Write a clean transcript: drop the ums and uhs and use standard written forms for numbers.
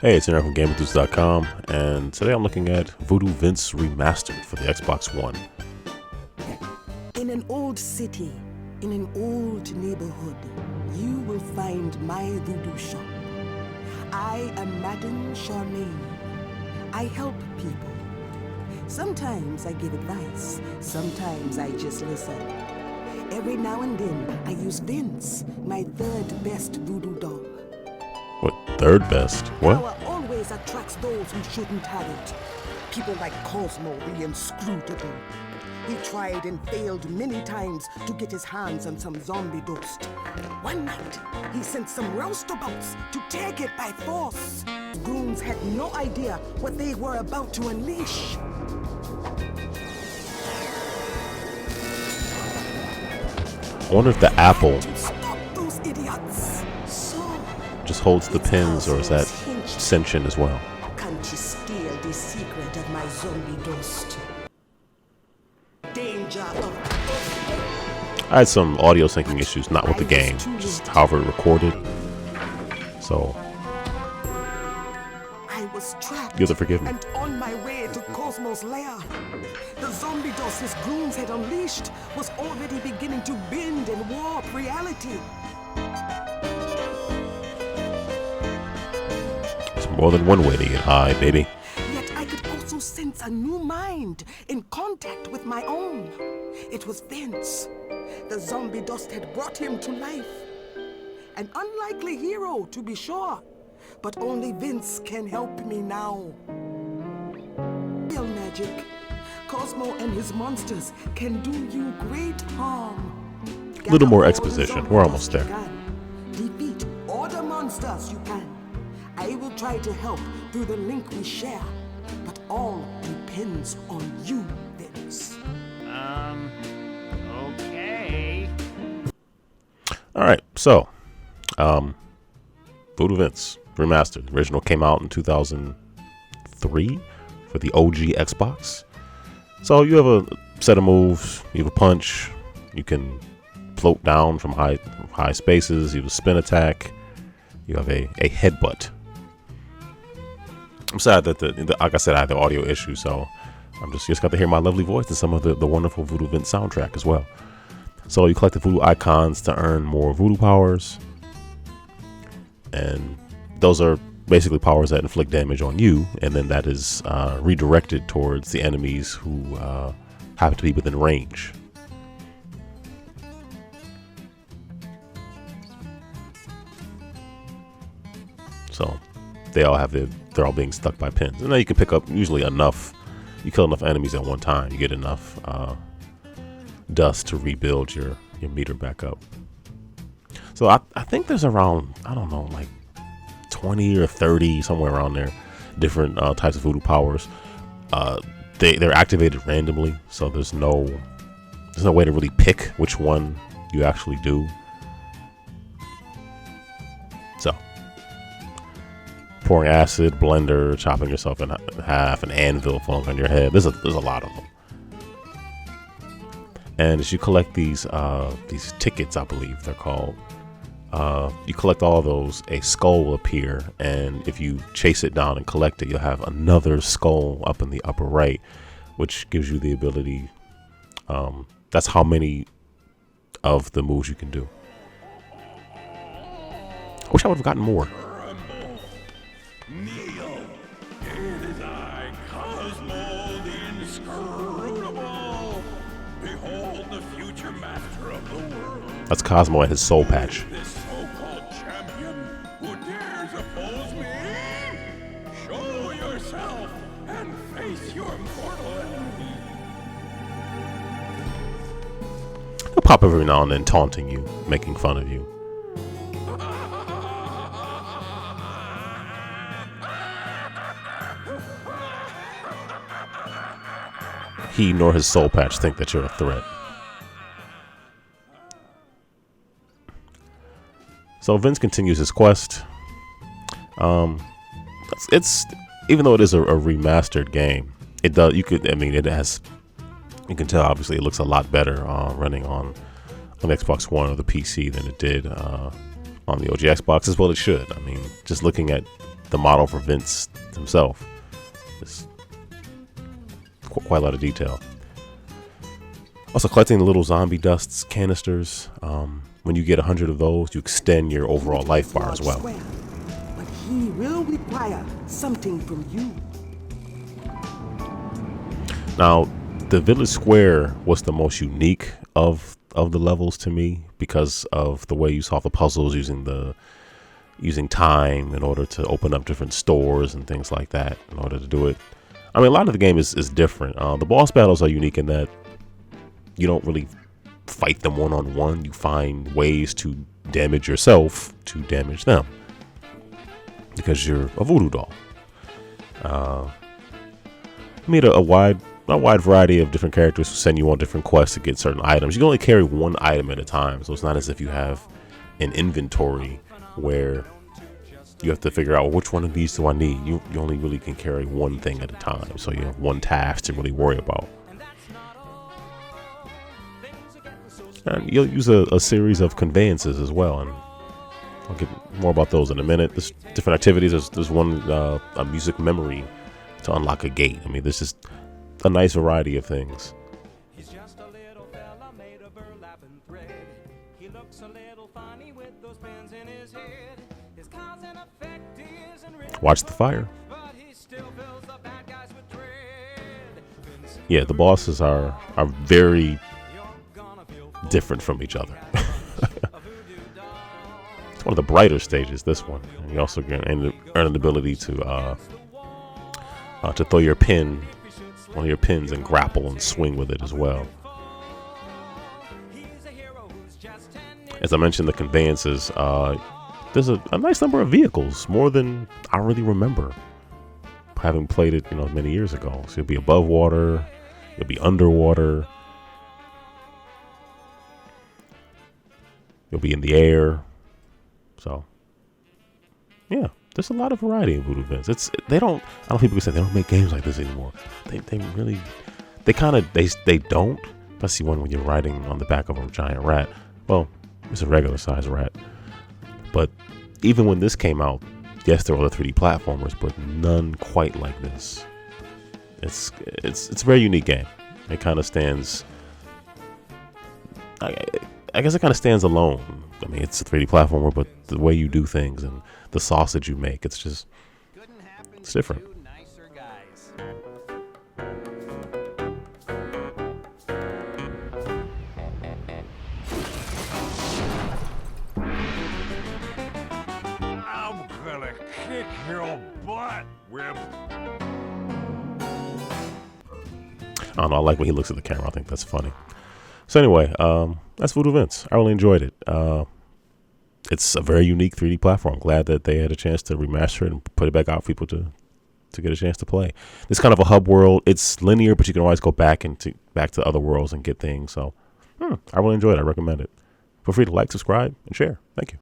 Hey, it's Aaron from GameEnthus.com, and today I'm looking at Voodoo Vince Remastered for the Xbox One. In an old city, in an old neighborhood, you will find my voodoo shop. I am Madame Charmaine. I help people. Sometimes I give advice, sometimes I just listen. Every now and then I use Vince, my third best voodoo doll. What, third best? What? Power always attracts those who shouldn't have it. People like Cosmo, the inscrutable. He tried and failed many times to get his hands on some zombie dust. One night, he sent some roustabouts to take it by force. Goons had no idea what they were about to unleash. I wonder if the apple Stop those idiots. So, just holds the pins, or is that sentient as well? can't you steal the secret of my zombie dust? Danger of I had some audio syncing issues, not with the game, just however it recorded. So I was trapped you have to forgive me. and on my way to Cosmo's lair. The zombie dust his goons had unleashed was already beginning to bend and warp reality. There's more than one way to get high, baby. Yet I could also sense a new mind in contact with my own. It was Vince. The zombie dust had brought him to life. An unlikely hero, to be sure, but only Vince can help me now. Real magic. Cosmo and his monsters can do you great harm. A little more Gather all the exposition. zombie We're almost dust you there. can. Defeat all the monsters you can. I will try to help through the link we share, but all depends on you, Vince. Okay. Alright, so Voodoo Vince Remastered. The original came out in 2003 for the OG Xbox. So you have a set of moves, you have a punch, you can float down from high spaces, you have a spin attack, you have a headbutt. I'm sad that like I said, I had the audio issue, so I'm just got to hear my lovely voice and some of the wonderful Voodoo Vince soundtrack as well. So you collect the voodoo icons to earn more voodoo powers, and those are basically powers that inflict damage on you, and then that is redirected towards the enemies who happen to be within range. So they're all being stuck by pins, and then you can pick up usually enough. You kill enough enemies at one time, you get enough dust to rebuild your meter back up. So I think there's around, I don't know, like 20 or 30, somewhere around there, different types of voodoo powers. They're activated randomly, so there's no way to really pick which one you actually do. So pouring acid, blender, chopping yourself in half, an anvil falling on your head. There's a lot of them. And as you collect these tickets, I believe they're called, you collect all of those, a skull will appear, and if you chase it down and collect it, you'll have another skull up in the upper right, which gives you the ability, that's how many of the moves you can do. I wish I would have gotten more. Kneel. It is I, Cosmo the Inscrutable. Behold the future master of the world. That's Cosmo and his soul patch. This so-called champion who dares oppose me? Show yourself and face your mortal enemy. He'll pop every now and then, taunting you, making fun of you. He nor his soul patch think that you're a threat. So Vince continues his quest. It's even though it is a remastered game, it does. It has. You can tell obviously it looks a lot better running on Xbox One or the PC than it did on the OG Xbox, as well it should. I mean, just looking at the model for Vince himself. It's quite a lot of detail. Also, collecting the little zombie dusts canisters. When you get 100 of those, you extend your overall life bar as well. But he will require something from you. Now, the village square was the most unique of the levels to me because of the way you solve the puzzles using time in order to open up different stores and things like that in order to do it. I mean, a lot of the game is different. The boss battles are unique in that you don't really fight them one-on-one. You find ways to damage yourself to damage them because you're a voodoo doll. Meet a wide variety of different characters who send you on different quests to get certain items. You can only carry one item at a time, so it's not as if you have an inventory where you have to figure out, well, which one of these do I need. You only really can carry one thing at a time, so you have one task to really worry about. And you'll use a series of conveyances as well, and I'll get more about those in a minute. There's different activities. There's one, a music memory to unlock a gate. I mean, there's just a nice variety of things. He's just a little fella made of burlap and thread. He looks a little funny with those pins in his head. His cause and effect isn't watch the fire. But he still fills the bad guys with dread. Yeah, the bosses are very different from each other. It's one of the brighter stages, this one. And you also earn an ability to throw your pin, one of your pins, and grapple and swing with it as well. As I mentioned, the conveyances, there's a nice number of vehicles, more than I really remember, having played it, many years ago. So you'll be above water, you'll be underwater, you'll be in the air. So, yeah, there's a lot of variety in Voodoo Vince. I don't people say they don't make games like this anymore. They don't. Especially when you're riding on the back of a giant rat. Well, it's a regular size rat. But even when this came out, yes, there were other 3D platformers, but none quite like this. It's a very unique game. It kind of stands. I guess it kind of stands alone. I mean, it's a 3D platformer, but the way you do things and the sausage you make, it's different. I'm gonna kick your butt, Whip. I don't know, I like when he looks at the camera. I think that's funny. So anyway, that's Voodoo Vince. I really enjoyed it. It's a very unique 3D platform. Glad that they had a chance to remaster it and put it back out for people to get a chance to play. It's kind of a hub world. It's linear, but you can always go back to other worlds and get things. So I really enjoyed it. I recommend it. Feel free to like, subscribe, and share. Thank you.